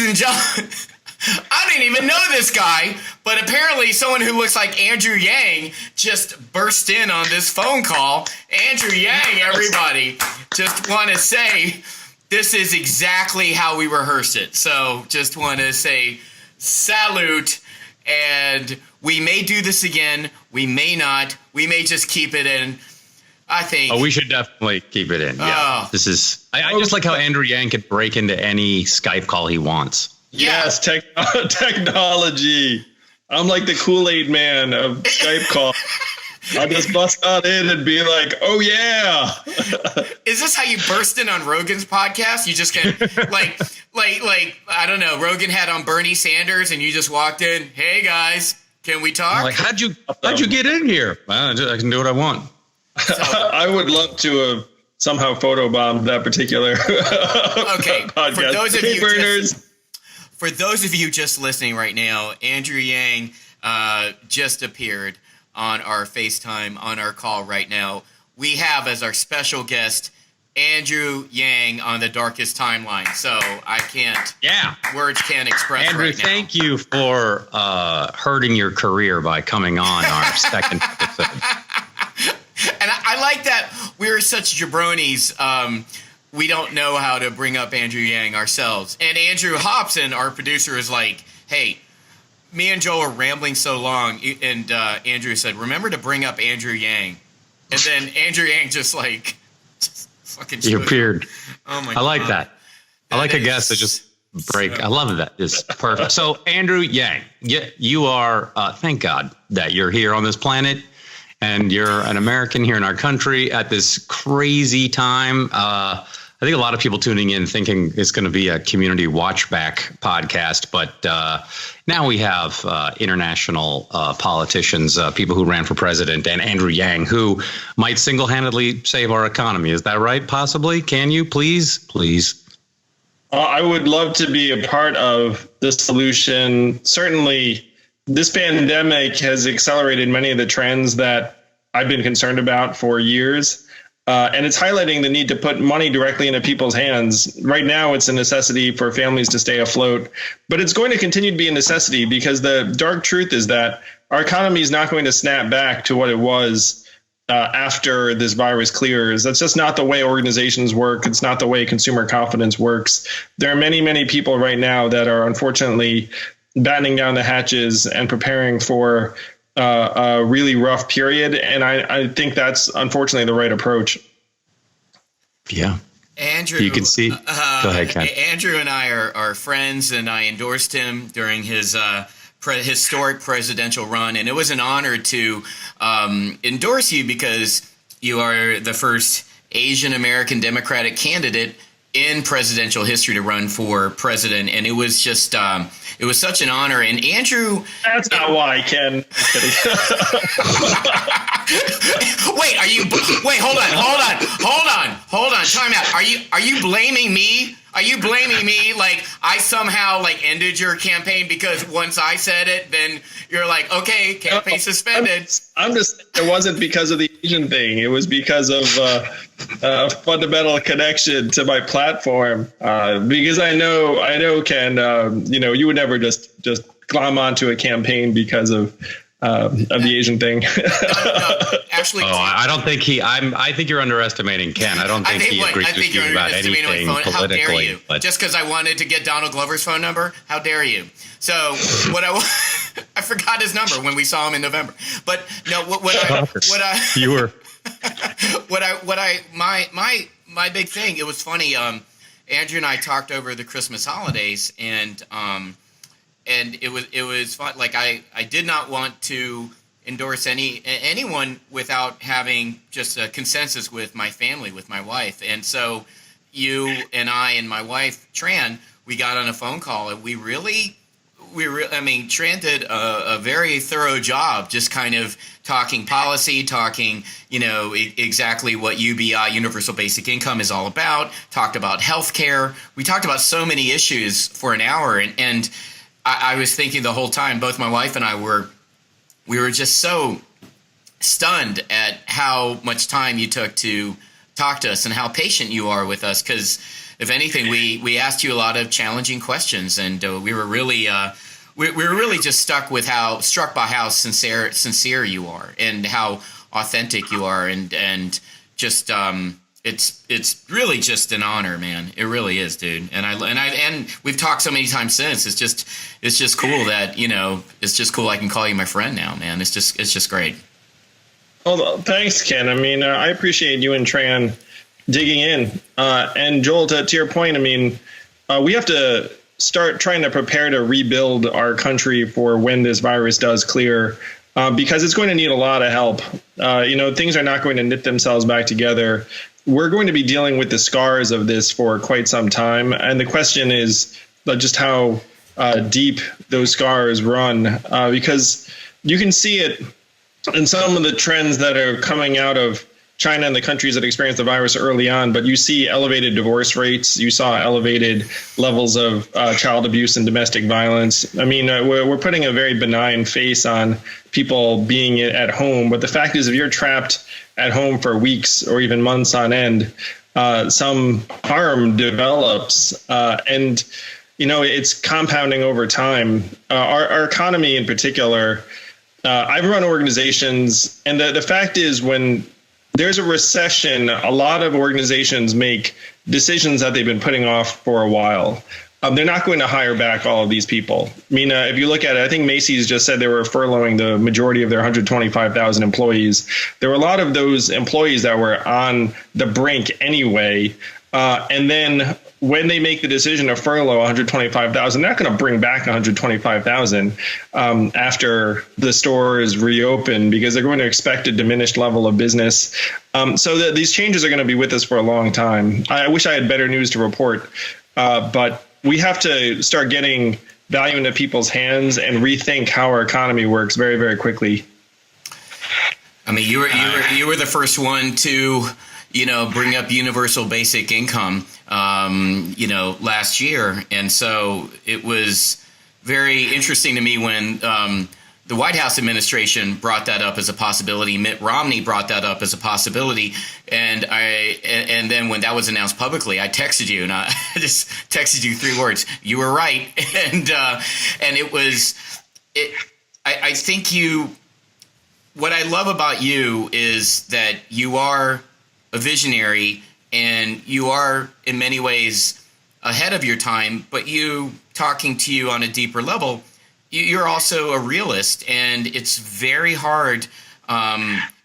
and gentlemen, I didn't even know this guy, but apparently someone who looks like Andrew Yang just burst in on this phone call. Andrew Yang, everybody, just want to say this is exactly how we rehearsed it. So just want to say salute, and we may do this again. We may not. We may just keep it in. I think. Oh, we should definitely keep it in. Yeah. This is. I just like how Andrew Yang could break into any Skype call he wants. Yes, technology. I'm like the Kool-Aid man of Skype call. I'll just bust out in and be like, oh, yeah. Is this how you burst in on Rogan's podcast? You just get like, I don't know, Rogan had on Bernie Sanders and you just walked in. Hey, guys, can we talk? Like, how'd you get in here? Well, I can do what I want. So, I would love to have somehow photobombed that particular podcast. For those of you just listening right now, Andrew Yang just appeared on our FaceTime, on our call right now. We have as our special guest Andrew Yang on the darkest timeline. So I can't. Yeah. Words can't express. Andrew, right now. thank you for hurting your career by coming on our second episode. And I like that we're such jabronis. We don't know how to bring up Andrew Yang ourselves. And Andrew Hobson, our producer, is like, hey, me and Joel are rambling so long. And Andrew said, remember to bring up Andrew Yang. And then Andrew Yang just fucking he appeared. Oh, my God. I like that. I like a guest that just break. I love that. It's perfect. So, Andrew Yang, you are, thank God that you're here on this planet. And you're an American here in our country at this crazy time. I think a lot of people tuning in thinking it's going to be a community watch back podcast. But now we have international politicians, people who ran for president, and Andrew Yang, who might single-handedly save our economy. Is that right? Possibly? Can you please? I would love to be a part of the solution. Certainly, this pandemic has accelerated many of the trends that I've been concerned about for years. And it's highlighting the need to put money directly into people's hands. Right now, it's a necessity for families to stay afloat, but it's going to continue to be a necessity because the dark truth is that our economy is not going to snap back to what it was after this virus clears. That's just not the way organizations work. It's not the way consumer confidence works. There are many, many people right now that are unfortunately battening down the hatches and preparing for a really rough period. And I think that's unfortunately the right approach. Yeah. Andrew, you can see. Go ahead, Ken. Andrew and I are friends, and I endorsed him during his historic presidential run. And it was an honor to endorse you because you are the first Asian American Democratic candidate in presidential history to run for president, and it was just it was such an honor. And Andrew, that's not why, Ken. Wait, hold on, time out. Are you blaming me? Are you blaming me like I somehow ended your campaign because once I said it, then you're like, okay, campaign suspended? I'm just, it wasn't because of the Asian thing. It was because of a fundamental connection to my platform. Because I know, Ken, you would never just glom onto a campaign because of the Asian thing. No, actually, I don't think I think you're underestimating Ken. I don't think he agrees with you about anything politically. How dare you? Just because I wanted to get Donald Glover's phone number, how dare you? So I forgot his number when we saw him in November. But no, my big thing. It was funny. Andrew and I talked over the Christmas holidays, and it was fun. Like I did not want to endorse anyone without having just a consensus with my family, with my wife. And so you and I and my wife Tran, we got on a phone call, and we really Tran did a very thorough job, just kind of talking policy, talking, exactly what UBI, Universal Basic Income, is all about, talked about healthcare. We talked about so many issues for an hour. And I was thinking the whole time, both my wife and I we were just so stunned at how much time you took to talk to us and how patient you are with us. Because if anything, we asked you a lot of challenging questions, and we were really we were really just struck by how sincere you are, and how authentic you are, and just it's really just an honor, man. It really is, dude. And we've talked so many times since. It's just cool that it's just cool I can call you my friend now, man. It's just great. Well, thanks, Ken. I mean, I appreciate you and Tran digging in. And Joel, to your point, I mean, we have to start trying to prepare to rebuild our country for when this virus does clear, because it's going to need a lot of help. Things are not going to knit themselves back together. We're going to be dealing with the scars of this for quite some time. And the question is just how deep those scars run, because you can see it in some of the trends that are coming out of China and the countries that experienced the virus early on, but you see elevated divorce rates. You saw elevated levels of child abuse and domestic violence. I mean, we're putting a very benign face on people being at home, but the fact is, if you're trapped at home for weeks or even months on end, some harm develops, and it's compounding over time. Our economy, in particular, I've run organizations, and the fact is, when there's a recession, a lot of organizations make decisions that they've been putting off for a while. They're not going to hire back all of these people. I mean, if you look at it, I think Macy's just said they were furloughing the majority of their 125,000 employees. There were a lot of those employees that were on the brink anyway. And then when they make the decision to furlough 125,000, they're not going to bring back 125,000 after the store is reopened, because they're going to expect a diminished level of business. So these changes are going to be with us for a long time. I wish I had better news to report, but we have to start getting value into people's hands and rethink how our economy works very, very quickly. I mean, you were the first one to bring up universal basic income, last year. And so it was very interesting to me when the White House administration brought that up as a possibility. Mitt Romney brought that up as a possibility. And then when that was announced publicly, I texted you, and I just texted you 3 words: "You were right." And I think what I love about you is that you are a visionary, and you are in many ways ahead of your time, but talking to you on a deeper level, you're also a realist, and it's very hard,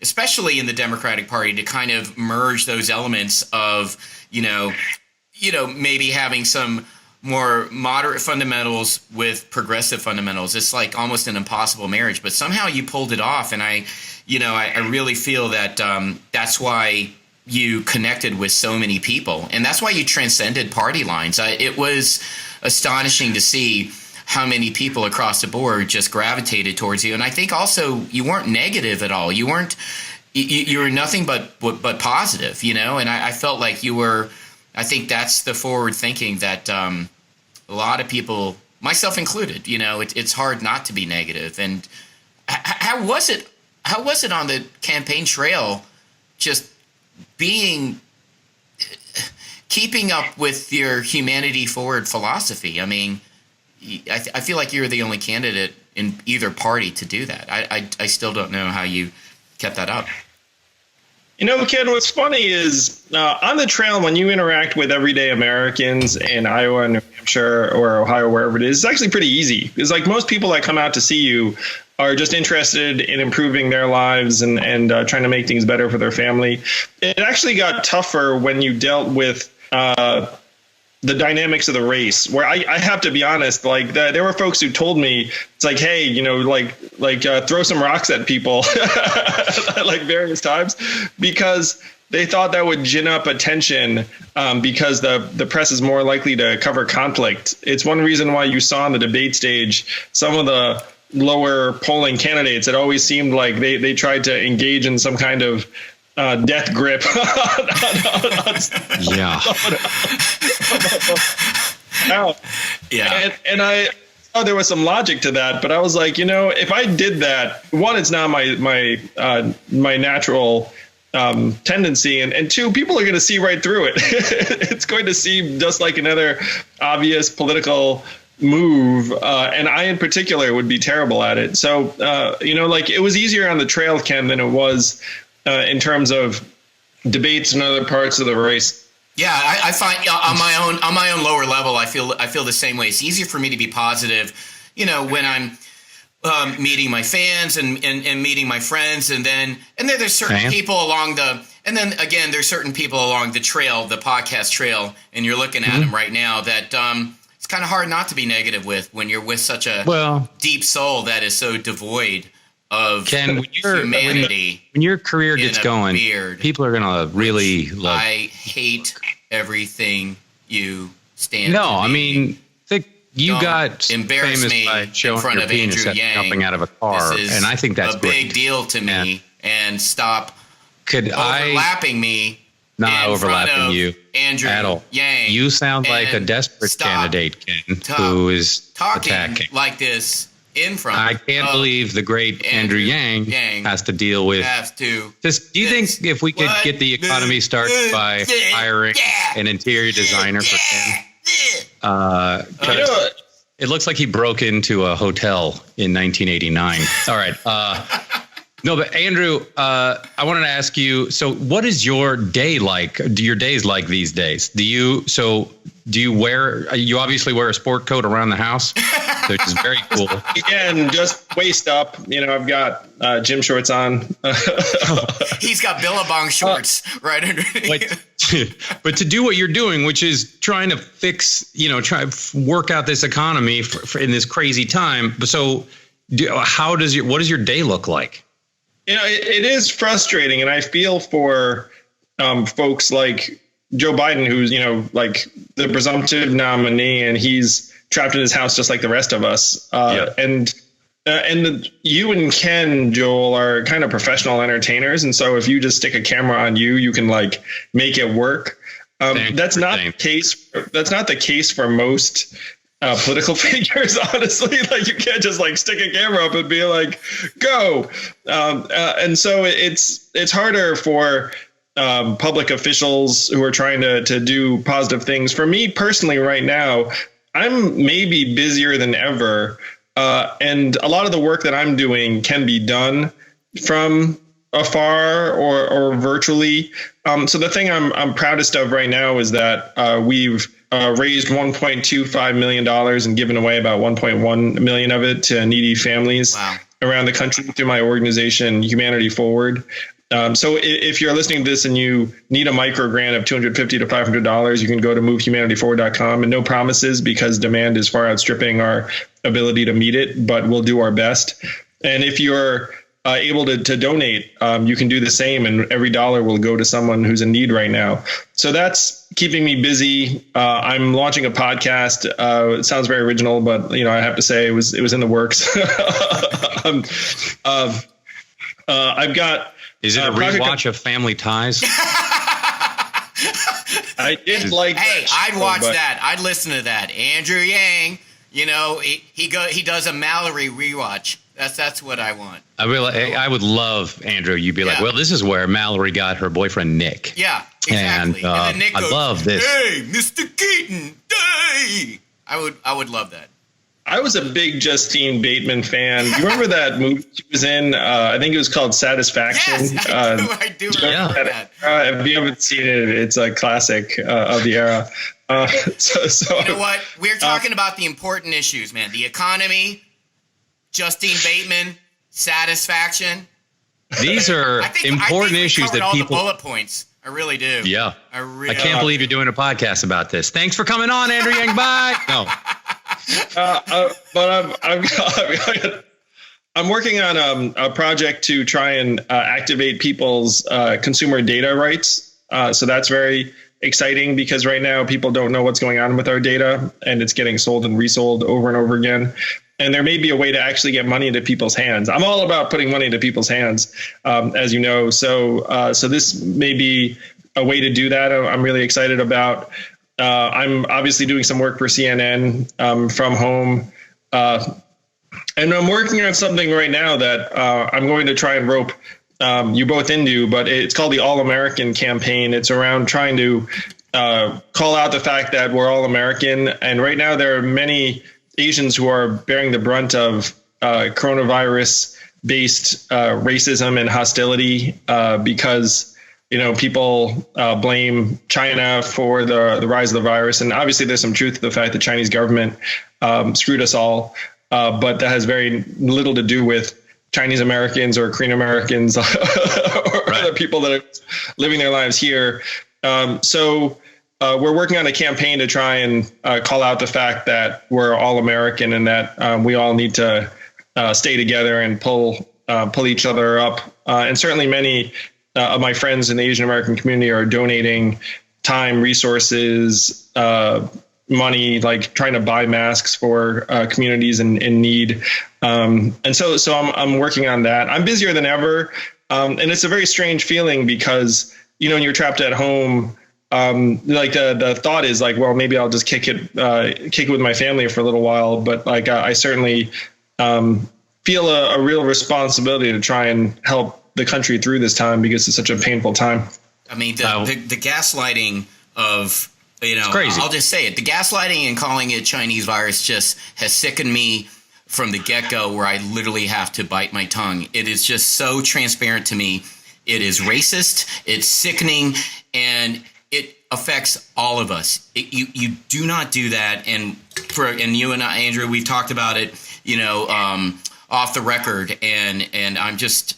especially in the Democratic Party, to kind of merge those elements of, maybe having some more moderate fundamentals with progressive fundamentals. It's like almost an impossible marriage, but somehow you pulled it off. And I really feel that that's why you connected with so many people, and that's why you transcended party lines. It was astonishing to see how many people across the board just gravitated towards you. And I think also you weren't negative at all. You were nothing but positive, and I felt like you were. I think that's the forward thinking that a lot of people, myself included, it's hard not to be negative. And how was it on the campaign trail, just keeping up with your humanity forward philosophy? I mean, I feel like you were the only candidate in either party to do that. I still don't know how you kept that up. Ken, what's funny is on the trail, when you interact with everyday Americans in Iowa, New Hampshire, or Ohio, wherever it is, it's actually pretty easy. It's like most people that come out to see you are just interested in improving their lives and trying to make things better for their family. It actually got tougher when you dealt with the dynamics of the race, where I have to be honest, like there were folks who told me, it's like, hey, throw some rocks at people like various times, because they thought that would gin up attention, because the press is more likely to cover conflict. It's one reason why you saw on the debate stage some of the lower polling candidates, it always seemed like they tried to engage in some kind of death grip. Yeah. Yeah. And I thought there was some logic to that, but I was like, if I did that, one, it's not my natural tendency, and two, people are going to see right through it. It's going to seem just like another obvious political move, and I in particular would be terrible at it. So like it was easier on the trail, Ken, than it was in terms of debates and other parts of the race. Yeah, I find on my own lower level, I feel the same way. It's easier for me to be positive, when I'm meeting my fans and meeting my friends, and then there's certain people along the trail, the podcast trail, and you're looking at them right now that it's kind of hard not to be negative with when you're with such a deep soul that is so devoid of humanity. When your career gets going, people are gonna really love. I hate everything you stand. No, to I mean. You got embarrass famous me by showing in front your of penis Andrew Yang. jumping out of a car, and I think that's a big deal to me. And stop overlapping me. Not overlapping you, Andrew at all. Yang. You sound like a desperate candidate, Ken, who is talking attacking like this in front. I can't believe the great Andrew Yang has to deal with. Do you think if we could get the economy started by hiring an interior designer for Ken? It looks like he broke into a hotel in 1989. All right. No, but Andrew, I wanted to ask you, so what is your day like? Do your days like these days? Do you obviously wear a sport coat around the house, which is very cool. Again, just waist up. I've got gym shorts on. He's got Billabong shorts right underneath. But to do what you're doing, which is trying to fix, work out this economy for in this crazy time. So what does your day look like? It is frustrating, and I feel for folks like Joe Biden, who's like the presumptive nominee, and he's trapped in his house just like the rest of us. And you and Ken, Joel, are kind of professional entertainers, and so if you just stick a camera on you, you can like make it work. That's not the case. That's not the case for most political figures, honestly. Like you can't just like stick a camera up and be like, go. And so it's harder for public officials who are trying to do positive things. For me personally right now, I'm maybe busier than ever. And a lot of the work that I'm doing can be done from afar or virtually. So the thing I'm proudest of right now is that we've raised $1.25 million and given away about 1.1 million of it to needy families around the country through my organization, Humanity Forward. So if you're listening to this and you need a micro grant of $250 to $500, you can go to movehumanityforward.com, and no promises because demand is far outstripping our ability to meet it, but we'll do our best. And if you're able to donate, you can do the same, and every dollar will go to someone who's in need right now. So that's keeping me busy. I'm launching a podcast. It sounds very original, but I have to say it was in the works. I've got. Is it a rewatch of Family Ties? I did like. Hey, I'd watch that. I'd listen to that. Andrew Yang. He does a Mallory rewatch. That's what I want. I would love, Andrew, you'd be like, well, this is where Mallory got her boyfriend, Nick. Yeah, exactly. And then Nick goes, I love this. Hey, Mr. Keaton, hey! I would love that. I was a big Justine Bateman fan. You remember that movie she was in? I think it was called Satisfaction. Yes, I do remember that. If you haven't seen it, it's a classic of the era. So you know what? We're talking about the important issues, man. The economy, Justine Bateman, Satisfaction. These are important issues that people. All the bullet points. I really do. Yeah. I can't believe you're doing a podcast about this. Thanks for coming on, Andrew Yang. Bye. No. But I'm working on a project to try and activate people's consumer data rights. So that's very exciting because right now people don't know what's going on with our data, and it's getting sold and resold over and over again. And there may be a way to actually get money into people's hands. I'm all about putting money into people's hands, as you know. So this may be a way to do that. I'm really excited about. I'm obviously doing some work for CNN from home. And I'm working on something right now that I'm going to try and rope you both into, but it's called the All American campaign. It's around trying to call out the fact that we're all American. And right now there are many Asians who are bearing the brunt of coronavirus-based racism and hostility because people blame China for the rise of the virus. And obviously there's some truth to the fact that Chinese government screwed us all. But that has very little to do with Chinese Americans or Korean Americans or other people that are living their lives here. So we're working on a campaign to try and call out the fact that we're all American and that we all need to stay together and pull each other up. And certainly many of my friends in the Asian American community are donating time, resources, money, like trying to buy masks for communities in need. And so I'm working on that. I'm busier than ever. And it's a very strange feeling because, when you're trapped at home, like the thought is like, well, maybe I'll just kick it with my family for a little while. But like, I certainly feel a real responsibility to try and help the country through this time because it's such a painful time. I mean, the gaslighting of, it's crazy. I'll just say it. The gaslighting and calling it Chinese virus just has sickened me from the get-go, where I literally have to bite my tongue. It is just so transparent to me. It is racist. It's sickening, and it affects all of us. You do not do that. And you and I, Andrew, we've talked about it, off the record, and I'm just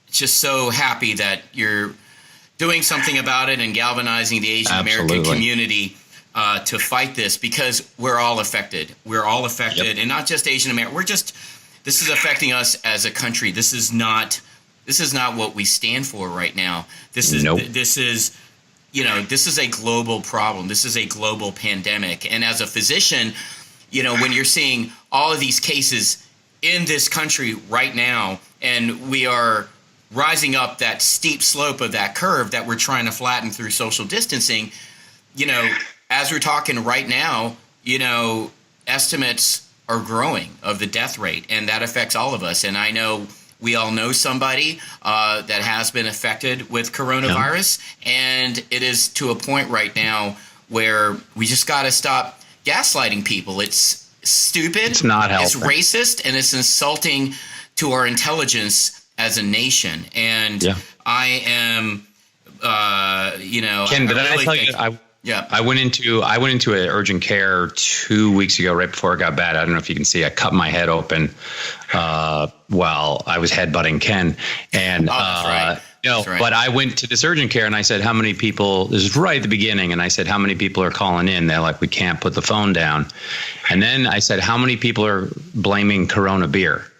so happy that you're doing something about it and galvanizing the Asian American community to fight this, because we're all affected. We're all affected, yep. And not just Asian American. This is affecting us as a country. This is not what we stand for right now. This is this is a global problem. This is a global pandemic. And as a physician, when you're seeing all of these cases in this country right now, and we are rising up that steep slope of that curve that we're trying to flatten through social distancing, as we're talking right now, estimates are growing of the death rate, and that affects all of us. And I know we all know somebody that has been affected with coronavirus, and it is to a point right now where we just got to stop gaslighting people. It's stupid. It's not helpful. It's racist, and it's insulting to our intelligence as a nation. And I am, Ken, did I tell you? I went into an urgent care 2 weeks ago, right before it got bad. I don't know if you can see. I cut my head open while I was headbutting Ken, and that's right. That's right. But I went to this urgent care and I said, "How many people?" This is right at the beginning, and I said, "How many people are calling in?" They're like, "We can't put the phone down." And then I said, "How many people are blaming Corona beer?"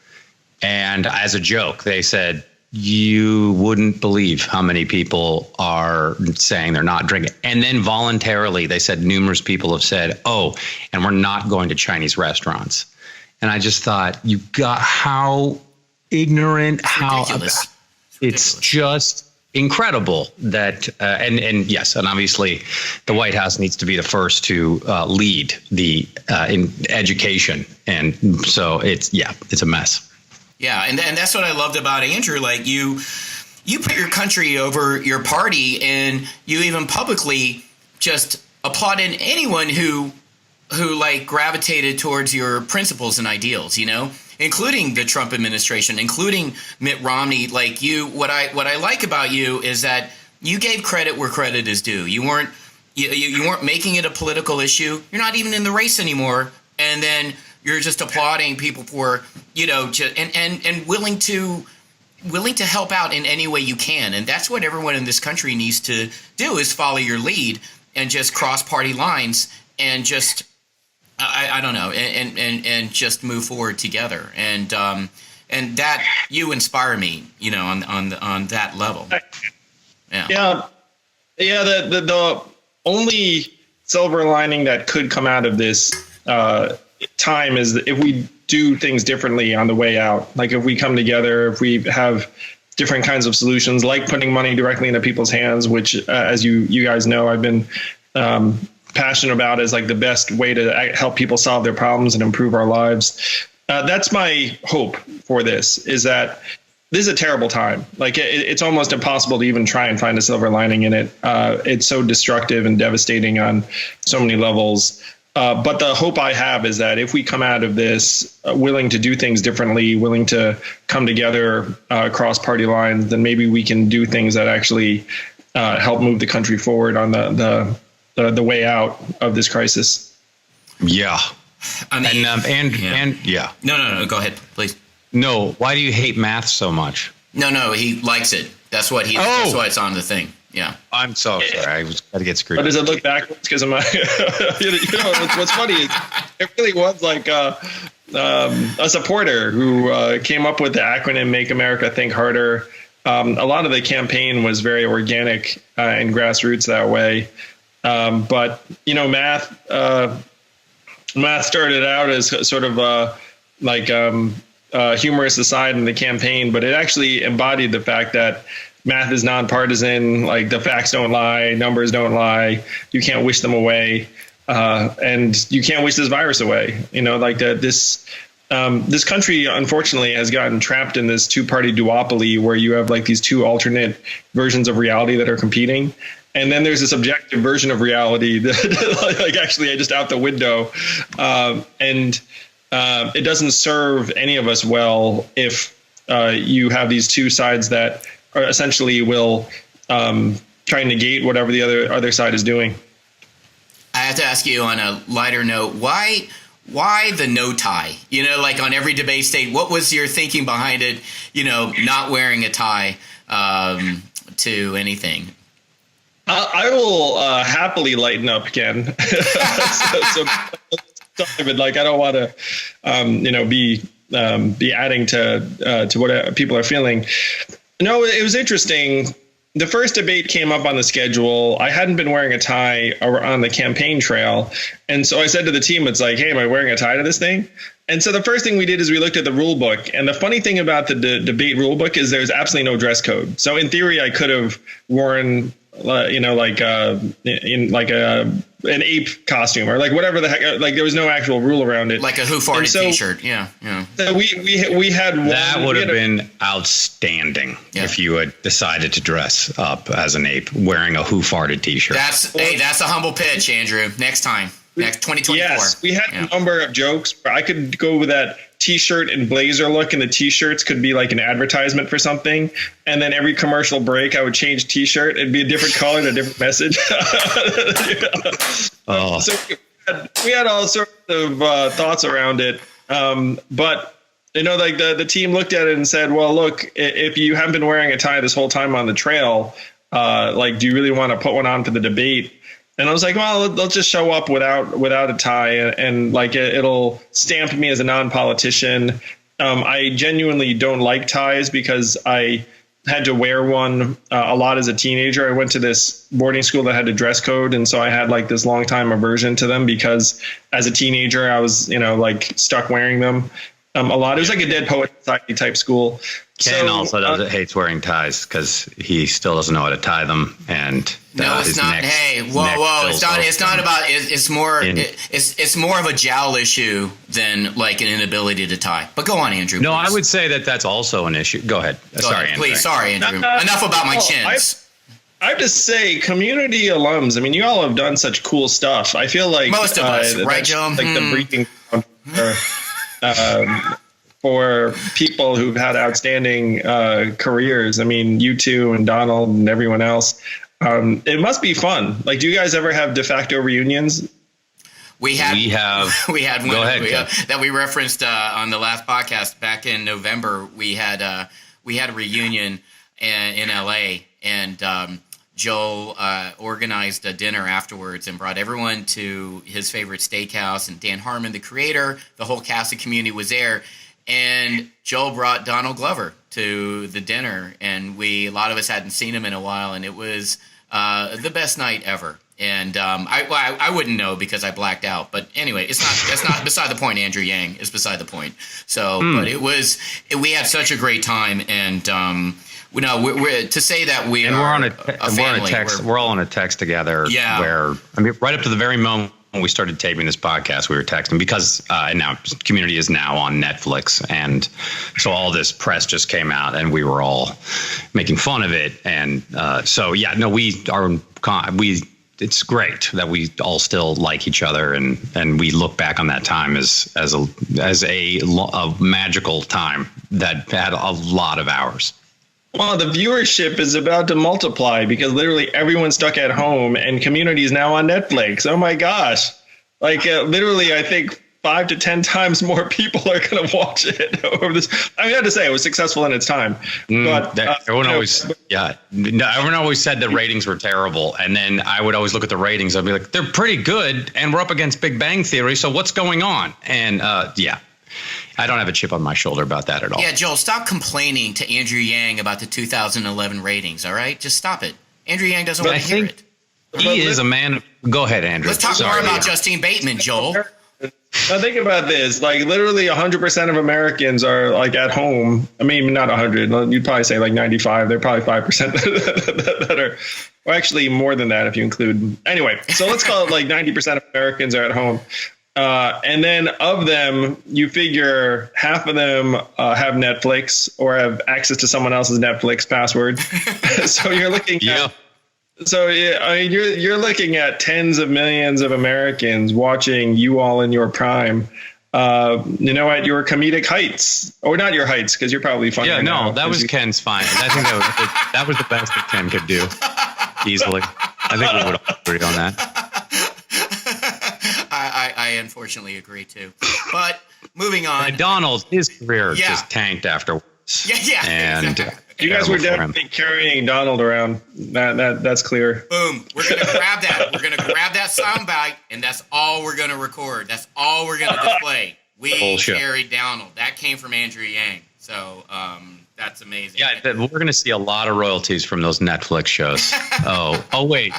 And as a joke, they said, "You wouldn't believe how many people are saying they're not drinking." And then voluntarily, they said numerous people have said, "Oh, and we're not going to Chinese restaurants." And I just thought, you got how ignorant, how ridiculous. It's just incredible that, and yes, and obviously the White House needs to be the first to lead the in education. And so it's a mess. Yeah, and that's what I loved about Andrew. Like you put your country over your party, and you even publicly just applauded anyone who like gravitated towards your principles and ideals, including the Trump administration, including Mitt Romney. Like what I like about you is that you gave credit where credit is due. You weren't making it a political issue. You're not even in the race anymore, and then you're just applauding people for, and willing to help out in any way you can. And that's what everyone in this country needs to do, is follow your lead and just cross party lines and just, I don't know, and just move forward together. And that, you inspire me, on that level. Yeah. The only silver lining that could come out of this time is that if we do things differently on the way out, like if we come together, if we have different kinds of solutions, like putting money directly into people's hands, which as you guys know, I've been passionate about as like the best way to help people solve their problems and improve our lives. That's my hope for this, is that this is a terrible time. Like it's almost impossible to even try and find a silver lining in it. It's so destructive and devastating on so many levels. But the hope I have is that if we come out of this willing to do things differently, willing to come together across party lines, then maybe we can do things that actually help move the country forward on the way out of this crisis. Yeah. I mean, and yeah. No. Go ahead, please. No. Why do you hate math so much? No. He likes it. That's what that's why it's on the thing. Yeah. I'm so sorry. I was got to get screwed. But does it look backwards? Because I'm, what's funny is it really was like a supporter who came up with the acronym "Make America Think Harder." A lot of the campaign was very organic and grassroots that way. But math started out as sort of humorous aside in the campaign, but it actually embodied the fact that math is nonpartisan. Like the facts don't lie, numbers don't lie. You can't wish them away, and you can't wish this virus away. This country, unfortunately, has gotten trapped in this two-party duopoly where you have like these two alternate versions of reality that are competing. And then there's this objective version of reality that like actually just out the window. And it doesn't serve any of us well if you have these two sides that are essentially will try and negate whatever the other side is doing. I have to ask you on a lighter note, why the no tie? Like on every debate state, what was your thinking behind it? Not wearing a tie to anything. I will happily lighten up, Ken. But I don't want to, be adding to what people are feeling. No, it was interesting. The first debate came up on the schedule. I hadn't been wearing a tie on the campaign trail. And so I said to the team, it's like, hey, am I wearing a tie to this thing? And so the first thing we did is we looked at the rule book. And the funny thing about the debate rule book is there's absolutely no dress code. So in theory, I could have worn an ape costume or like whatever the heck, like there was no actual rule around it. Like a Who Farted t-shirt. Yeah. So we had one. That would have been outstanding if you had decided to dress up as an ape wearing a Who Farted t-shirt. That's a humble pitch, Andrew. Next time. Next 2024. Yes, we had a number of jokes where I could go with that t-shirt and blazer look, and the t-shirts could be like an advertisement for something. And then every commercial break, I would change t-shirt. It'd be a different color and a different message. So we had all sorts of thoughts around it. But the team looked at it and said, well, look, if you haven't been wearing a tie this whole time on the trail, do you really want to put one on for the debate? And I was like, well, let's just show up without a tie, and like it'll stamp me as a non-politician. I genuinely don't like ties because I had to wear one a lot as a teenager. I went to this boarding school that had a dress code, and so I had like this long time aversion to them because as a teenager I was stuck wearing them a lot. It was like a Dead Poet Society type school. Ken also hates wearing ties because he still doesn't know how to tie them, and no, it's not. Hey, whoa! It's not about. It's more. It's more of a jowl issue than like an inability to tie. But go on, Andrew. No, please. I would say that's also an issue. Go ahead. Sorry, Andrew. Please, sorry, Andrew. Enough about my chins. I have to say, community alums. I mean, you all have done such cool stuff. I feel like most of us, right, Joe? Like the breeding ground for people who've had outstanding careers. I mean, you two and Donald and everyone else. It must be fun. Like, do you guys ever have de facto reunions? We had one. Go ahead, that we referenced on the last podcast back in November. We had a reunion in LA, and Joel organized a dinner afterwards and brought everyone to his favorite steakhouse. And Dan Harmon, the creator, the whole cast of Community was there. And Joel brought Donald Glover to the dinner, and a lot of us hadn't seen him in a while, and it was the best night ever. And I wouldn't know because I blacked out. But anyway, that's not beside the point. Andrew Yang is beside the point. So, but we had such a great time, and we're to say that we're on a family. We're all on a text together. Yeah. Where right up to the very moment when we started taping this podcast, we were texting because now Community is now on Netflix. And so all this press just came out and we were all making fun of it. And it's great that we all still like each other. And we look back on that time as a magical time that had a lot of hours. Well, the viewership is about to multiply because literally everyone's stuck at home and Community is now on Netflix. Oh my gosh. Like literally, I think 5 to 10 times more people are going to watch it over this. I mean, I have to say it was successful in its time, but everyone always said the ratings were terrible. And then I would always look at the ratings. I'd be like, they're pretty good. And we're up against Big Bang Theory. So what's going on? And I don't have a chip on my shoulder about that at all. Yeah, Joel, stop complaining to Andrew Yang about the 2011 ratings, all right? Just stop it. Andrew Yang doesn't want to hear it. He is a man. Go ahead, Andrew. Let's talk more about Justine Bateman, Joel. Now think about this. Like literally 100% of Americans are like at home. I mean, not 100. You'd probably say like 95. They're probably 5% that are, or actually more than that if you include. Anyway, so let's call it like 90% of Americans are at home. And then of them, you figure half of them have Netflix or have access to someone else's Netflix password. So you're looking at, you're looking at tens of millions of Americans watching you all in your prime. You know, at your comedic heights, or not your heights, because you're probably funny. Yeah, no, that was Ken's fine. I think that was the best that Ken could do easily. I think we would all agree on that. I unfortunately agree too. But moving on. Donald, his career just tanked afterwards. Yeah. And exactly. You guys were definitely carrying Donald around. That's clear. Boom. We're gonna grab that. We're gonna grab that soundbite, and that's all we're gonna record. That's all we're gonna display. We carried Donald. That came from Andrew Yang. So that's amazing. Yeah, we're gonna see a lot of royalties from those Netflix shows. Oh wait,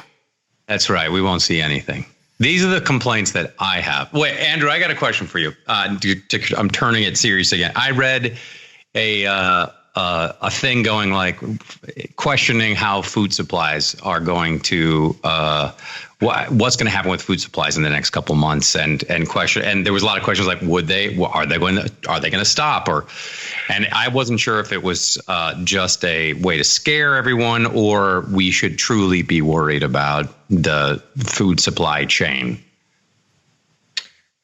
that's right. We won't see anything. These are the complaints that I have. Wait, Andrew, I got a question for you. I'm turning it serious again. I read a thing going like questioning how food supplies are going to what's going to happen with food supplies in the next couple of months and there was a lot of questions like are they going to stop and I wasn't sure if it was just a way to scare everyone or we should truly be worried about the food supply chain.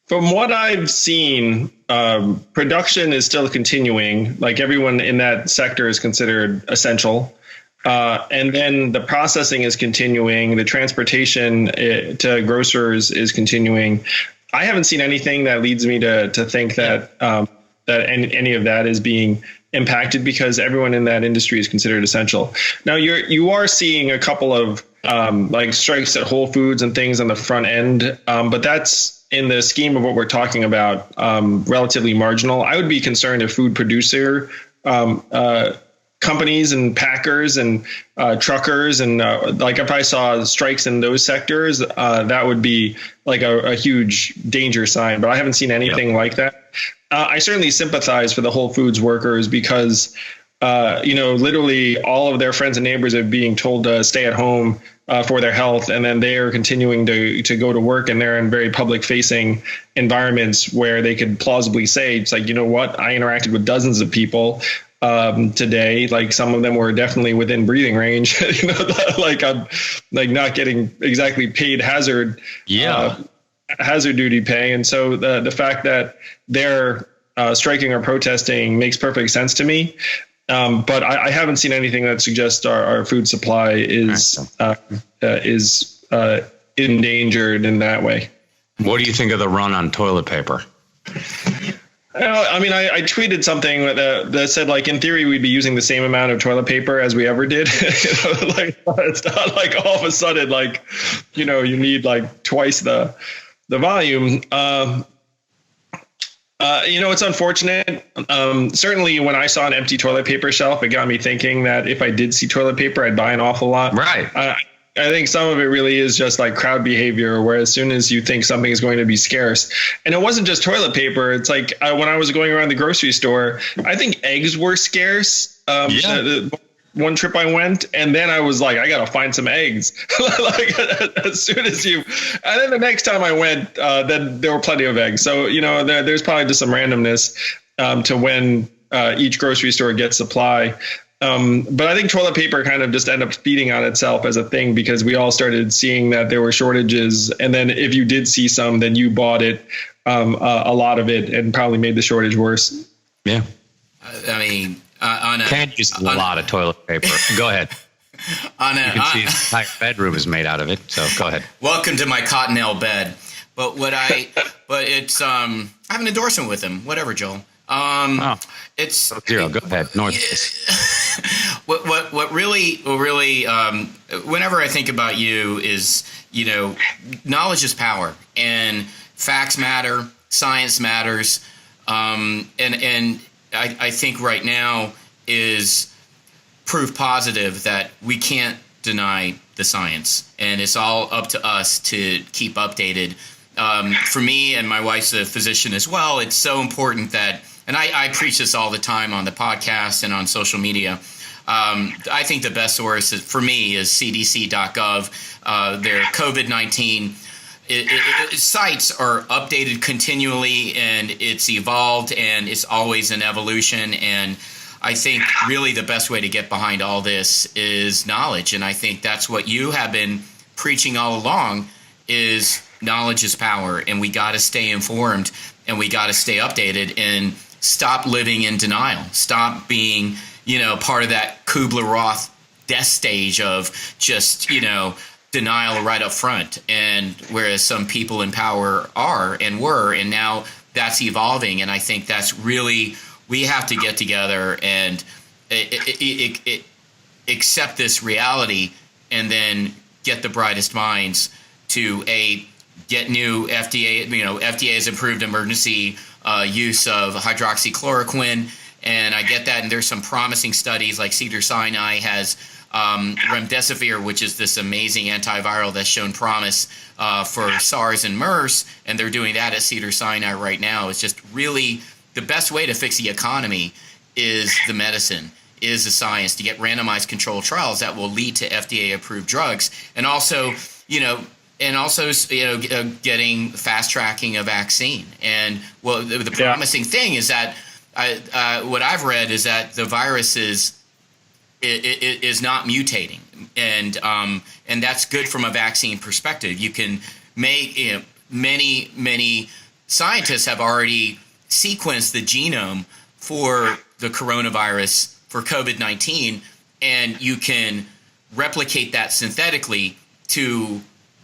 From what I've seen, production is still continuing. Like everyone in that sector is considered essential. And then the processing is continuing. The transportation to grocers is continuing. I haven't seen anything that leads me to think that any of that is being impacted because everyone in that industry is considered essential. Now you are seeing a couple of like strikes at Whole Foods and things on the front end, but that's in the scheme of what we're talking about, relatively marginal. I would be concerned if food producer companies and packers and truckers and like if I saw strikes in those sectors, that would be like a huge danger sign. But I haven't seen anything like that. I certainly sympathize for the Whole Foods workers because literally all of their friends and neighbors are being told to stay at home for their health. And then they are continuing to go to work and they're in very public facing environments where they could plausibly say, it's like, you know what, I interacted with dozens of people today. Like some of them were definitely within breathing range, like I'm like not getting exactly paid hazard duty pay. And so the fact that they're striking or protesting makes perfect sense to me. But I haven't seen anything that suggests our food supply is endangered in that way. What do you think of the run on toilet paper? I mean, I tweeted something that said, like, in theory, we'd be using the same amount of toilet paper as we ever did. Like, it's not like all of a sudden, like, you need like twice the volume. It's unfortunate. Certainly when I saw an empty toilet paper shelf, it got me thinking that if I did see toilet paper, I'd buy an awful lot. Right. I think some of it really is just like crowd behavior, where as soon as you think something is going to be scarce, and it wasn't just toilet paper. It's like when I was going around the grocery store, I think eggs were scarce. one trip I went, and then I was like, I got to find some eggs. Like as soon as you, and then the next time I went, then there were plenty of eggs. So, there's probably just some randomness to when each grocery store gets supply. But I think toilet paper kind of just ended up feeding on itself as a thing because we all started seeing that there were shortages. And then if you did see some, then you bought it, a lot of it, and probably made the shortage worse. Yeah. I mean, Ken uses a lot of toilet paper. Go ahead. You can see his entire bedroom is made out of it. So go ahead. Welcome to my cottonelle bed. But it's I have an endorsement with him. Whatever, Joel. It's zero. Go ahead. North. What really, whenever I think about you is, knowledge is power, and facts matter, science matters, and I think right now is proof positive that we can't deny the science, and it's all up to us to keep updated. For me, and my wife's a physician as well, it's so important that, and I preach this all the time on the podcast and on social media. I think the best source for me is cdc.gov. Their COVID-19 sites are updated continually, and it's evolved, and it's always an evolution. And I think really the best way to get behind all this is knowledge. And I think that's what you have been preaching all along is knowledge is power, and we got to stay informed, and we got to stay updated and stop living in denial. Stop being, part of that Kubler-Ross death stage of just, denial right up front. And whereas some people in power are and were, and now that's evolving. And I think that's really, we have to get together and accept this reality, and then get the brightest minds to get new FDA, FDA has approved emergency use of hydroxychloroquine. And I get that. And there's some promising studies, like Cedars-Sinai has remdesivir, which is this amazing antiviral that's shown promise for SARS and MERS. And they're doing that at Cedars-Sinai right now. It's just really the best way to fix the economy is the medicine, is the science, to get randomized controlled trials that will lead to FDA approved drugs. And also, getting fast tracking a vaccine. And the promising thing is that what I've read is that the virus is not mutating, and that's good from a vaccine perspective. You can make many scientists have already sequenced the genome for the coronavirus, for COVID-19, and you can replicate that synthetically to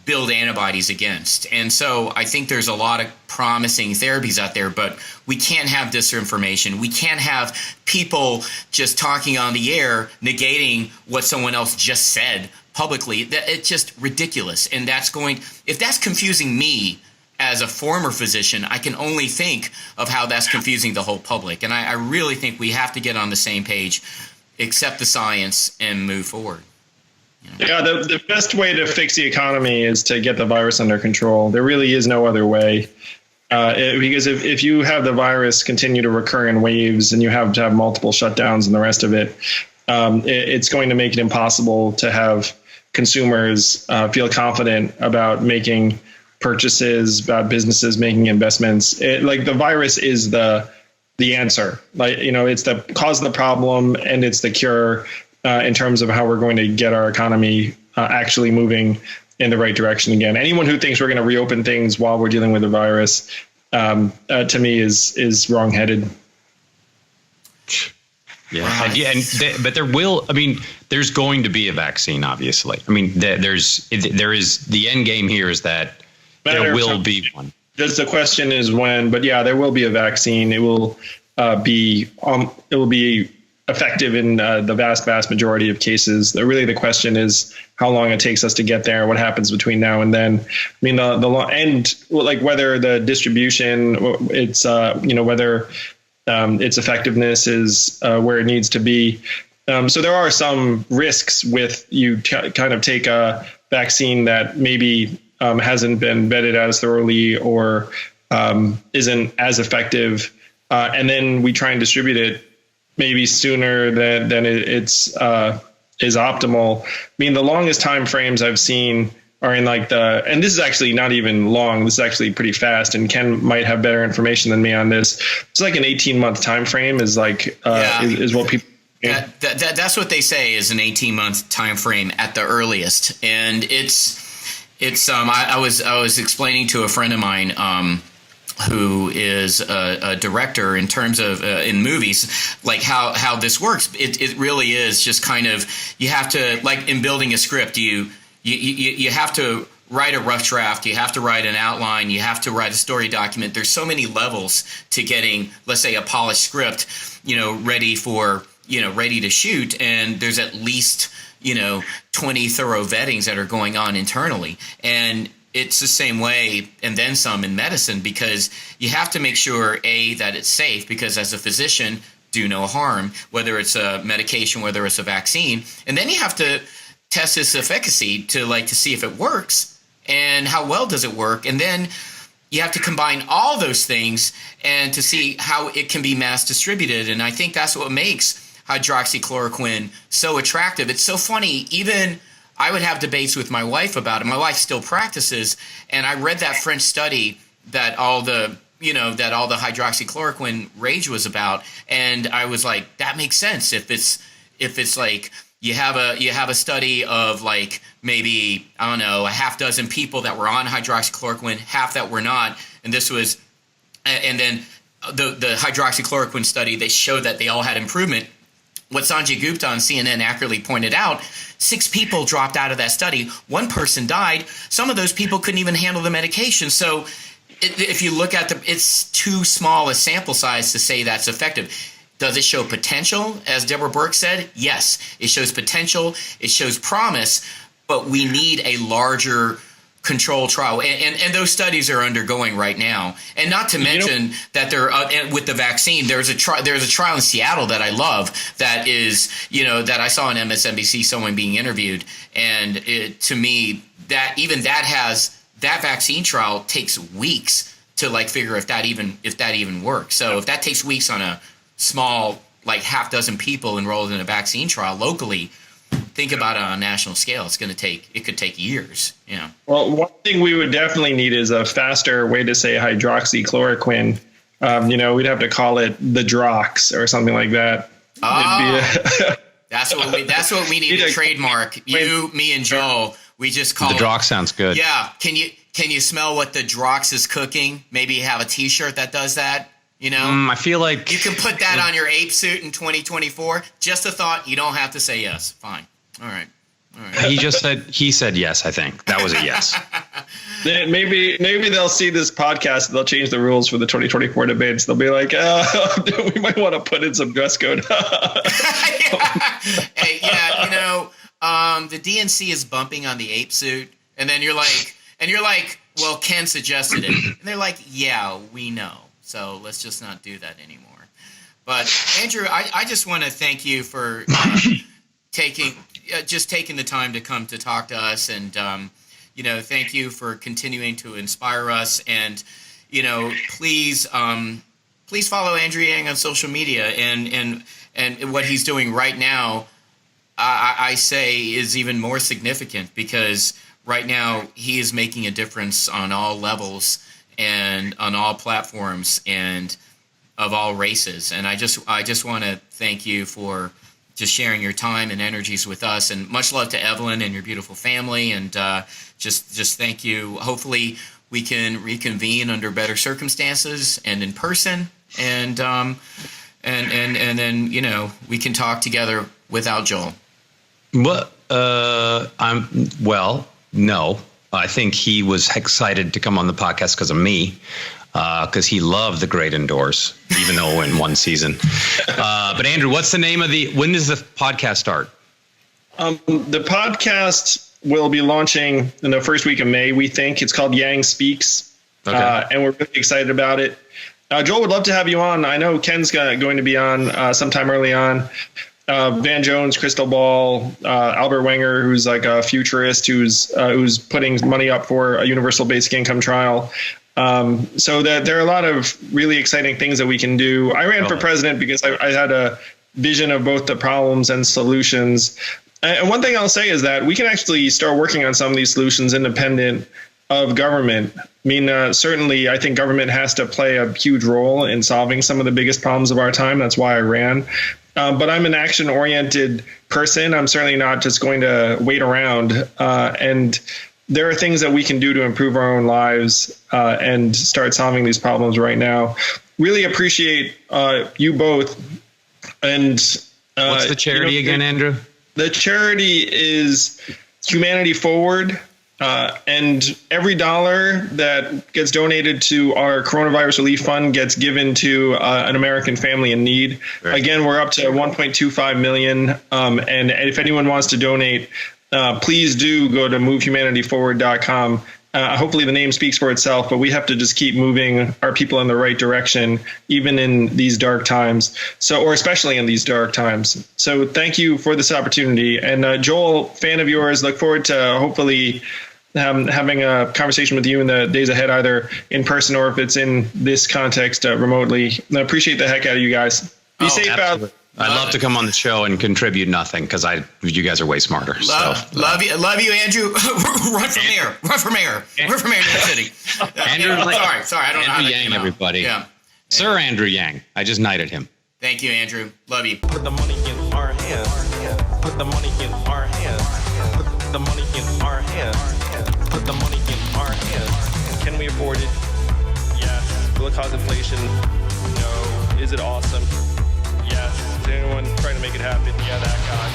build antibodies against. And so I think there's a lot of promising therapies out there, but we can't have disinformation. We can't have people just talking on the air, negating what someone else just said publicly. It's just ridiculous. And if that's confusing me as a former physician, I can only think of how that's confusing the whole public. And I really think we have to get on the same page, accept the science, and move forward. Yeah, the best way to fix the economy is to get the virus under control. There really is no other way. Because if you have the virus continue to recur in waves, and you have to have multiple shutdowns and the rest of it, it's going to make it impossible to have consumers feel confident about making purchases, about businesses making investments. The virus is the answer. It's the cause of the problem, and it's the cure. In terms of how we're going to get our economy actually moving in the right direction again. Anyone who thinks we're going to reopen things while we're dealing with the virus, to me, is wrongheaded. Yeah, but there's going to be a vaccine, obviously. There is the end game here is that there will be one. Just the question is when, but yeah, there will be a vaccine. It will be effective in the vast majority of cases. Really, the question is how long it takes us to get there, what happens between now and then. Whether the distribution, whether its effectiveness is where it needs to be. So there are some risks with you kind of take a vaccine that maybe hasn't been vetted as thoroughly or isn't as effective, and then we try and distribute it maybe sooner than it's is optimal. I mean, the longest time frames I've seen are in like and this is actually not even long. This is actually pretty fast. And Ken might have better information than me on this. It's like an 18-month time frame is like is what people. That's what they say is an 18-month time frame at the earliest, and it's I was explaining to a friend of mine who is a director in terms of in movies, like how this works. It really is just kind of, you have to, like in building a script, you have to write a rough draft, you have to write an outline, you have to write a story document. There's so many levels to getting, let's say, a polished script, ready to shoot, and there's at least 20 thorough vettings that are going on internally. And it's the same way, and then some, in medicine, because you have to make sure, A, that it's safe, because as a physician, do no harm, whether it's a medication, whether it's a vaccine. And then you have to test its efficacy to see if it works and how well does it work. And then you have to combine all those things and to see how it can be mass distributed. And I think that's what makes hydroxychloroquine so attractive. It's so funny, even I would have debates with my wife about it. My wife still practices, and I read that French study that all the hydroxychloroquine rage was about, and I was like, that makes sense. If it's like you have a study of like maybe, I don't know, a half dozen people that were on hydroxychloroquine, half that were not, and then the hydroxychloroquine study, they showed that they all had improvement. What Sanjay Gupta on CNN accurately pointed out, 6 people dropped out of that study. 1 person died. Some of those people couldn't even handle the medication. So if you look at it's too small a sample size to say that's effective. Does it show potential? As Deborah Burke said, yes, it shows potential. It shows promise, but we need a larger control trial, and those studies are undergoing right now. And not to mention that they're with the vaccine. There's a trial in Seattle that I love that is that I saw on MSNBC someone being interviewed, and to me that vaccine trial takes weeks to figure if that even works. So if that takes weeks on a small half dozen people enrolled in a vaccine trial locally, think about it on a national scale. It could take years. Well, one thing we would definitely need is a faster way to say hydroxychloroquine. We'd have to call it the Drox or something like that. Oh, that's what we need to trademark. You, me, and Joel. We just call the Drox. Sounds good. Yeah. Can you smell what the Drox is cooking? Maybe have a T-shirt that does that. I feel like you can put that on your ape suit in 2024. Just a thought. You don't have to say yes. Fine. All right. He said yes. I think that was a yes. Maybe they'll see this podcast. They'll change the rules for the 2024 debates. They'll be like, we might want to put in some dress code. Hey, the DNC is bumping on the ape suit, and then you're like, well, Ken suggested it, and they're like, yeah, we know. So let's just not do that anymore. But Andrew, I just want to thank you for taking the time to come to talk to us, and thank you for continuing to inspire us. And please follow Andrew Yang on social media, and what he's doing right now, I say is even more significant, because right now he is making a difference on all levels and on all platforms and of all races. And I just want to thank you for just sharing your time and energies with us, and much love to Evelyn and your beautiful family. And just thank you. Hopefully we can reconvene under better circumstances and in person, and then we can talk together without Joel. No. I think he was excited to come on the podcast because of me, because he loved The Great Indoors, even though in one season. But Andrew, what's the name when does the podcast start? The podcast will be launching in the first week of May, we think. It's called Yang Speaks, and we're really excited about it. Joel, would love to have you on. I know Ken's going to be on sometime early on. Van Jones, Crystal Ball, Albert Wenger, who's like a futurist who's putting money up for a universal basic income trial. So that there are a lot of really exciting things that we can do. I ran for president because I had a vision of both the problems and solutions. And one thing I'll say is that we can actually start working on some of these solutions independent of government. I mean, certainly, I think government has to play a huge role in solving some of the biggest problems of our time. That's why I ran. But I'm an action-oriented person. I'm certainly not just going to wait around. And there are things that we can do to improve our own lives and start solving these problems right now. Really appreciate you both. And what's the charity again, Andrew? The charity is Humanity Forward. And every dollar that gets donated to our coronavirus relief fund gets given to an American family in need. Right. Again, we're up to 1.25 million. And if anyone wants to donate, please do go to movehumanityforward.com. Hopefully the name speaks for itself, but we have to just keep moving our people in the right direction, even in these dark times. Or especially in these dark times. So thank you for this opportunity. And Joel, fan of yours, look forward to hopefully having a conversation with you in the days ahead, either in person or if it's in this context remotely. I appreciate the heck out of you guys. Be safe out. I'd love to come on the show and contribute nothing because you guys are way smarter. Love you, Andrew. Run for mayor. Run for mayor. Run for mayor of New York City. Andrew, sorry. I don't know how Andrew that Yang, came out. everybody. Yeah. Sir Andrew Yang. I just knighted him. Thank you, Andrew. Love you. Put the money in our hands. Put the money in our hands. Put the money in our hands. Put the money in our hands. Can we afford it? Yes. Will it cause inflation? No. Is it awesome? Yes. Is anyone trying to make it happen? Yeah, that guy.